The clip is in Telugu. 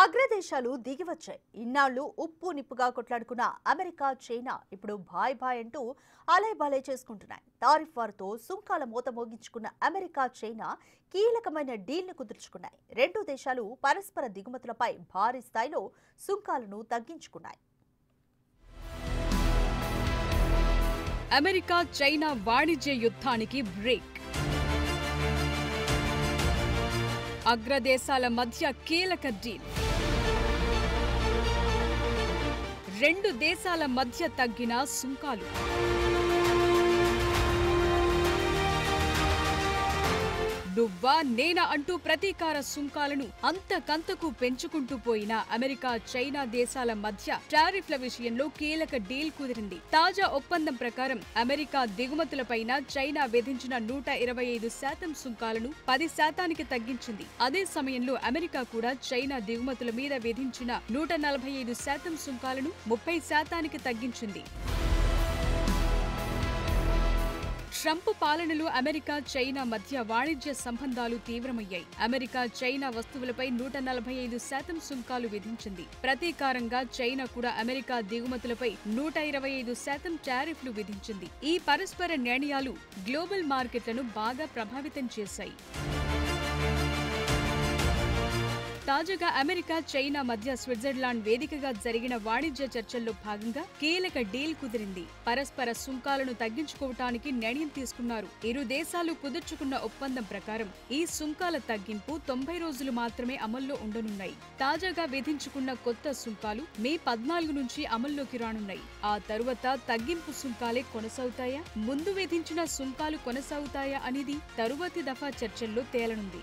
అగ్రదేశాలు దిగివచ్చాయి. ఇన్నాళ్లు ఉప్పు నిప్పుగా కొట్లాడుకున్న అమెరికా, చైనా ఇప్పుడు భాయ్ భాయ్ అంటూ అలైబాలై చేసుకుంటున్నాయి. టారిఫ్ వార్తో సుంకాల మూత మోగించుకున్న అమెరికా, చైనా కీలకమైన డీల్ను కుదుర్చుకున్నాయి. రెండు దేశాలు పరస్పర దిగుమతులపై భారీ స్థాయిలో సుంకాలను తగ్గించుకున్నాయి. అమెరికా, చైనా వాణిజ్య యుద్ధానికి బ్రేక్. అగ్రదేశాల మధ్య కీలక డీల్. రెండు దేశాల మధ్య తగ్గిన సుంకాలు. నువ్వా నేనా అంటూ ప్రతీకార సుంకాలను అంతకంతకు పెంచుకుంటూ పోయిన అమెరికా, చైనా దేశాల మధ్య టారిఫ్ల విషయంలో కీలక డీల్ కుదిరింది. తాజా ఒప్పందం ప్రకారం అమెరికా దిగుమతులపైన చైనా విధించిన 125% సుంకాలను 10% తగ్గించింది. అదే సమయంలో అమెరికా కూడా చైనా దిగుమతుల మీద విధించిన 145% సుంకాలను 30% తగ్గించింది. ట్రంప్ పాలనలో అమెరికా, చైనా మధ్య వాణిజ్య సంబంధాలు తీవ్రమయ్యాయి. అమెరికా, చైనా వస్తువులపై 145% సుంకాలు విధించింది. ప్రతీకారంగా చైనా కూడా అమెరికా దిగుమతులపై 125% టారిఫ్లు విధించింది. ఈ పరస్పర నిర్ణయాలు గ్లోబల్ మార్కెట్లను బాగా ప్రభావితం చేశాయి. తాజాగా అమెరికా, చైనా మధ్య స్విట్జర్లాండ్ వేదికగా జరిగిన వాణిజ్య చర్చల్లో భాగంగా కీలక డీల్ కుదిరింది. పరస్పర సుంకాలను తగ్గించుకోవటానికి నిర్ణయం తీసుకున్నారు. ఇరు దేశాలు కుదుర్చుకున్న ఒప్పందం ప్రకారం ఈ సుంకాల తగ్గింపు 90 రోజులు మాత్రమే అమల్లో ఉండనున్నాయి. తాజాగా విధించుకున్న కొత్త సుంకాలు మే 14 నుంచి అమల్లోకి రానున్నాయి. ఆ తరువాత తగ్గింపు సుంకాలే కొనసాగుతాయా, ముందు విధించిన సుంకాలు కొనసాగుతాయా అనేది తరువాతి దఫా చర్చల్లో తేలనుంది.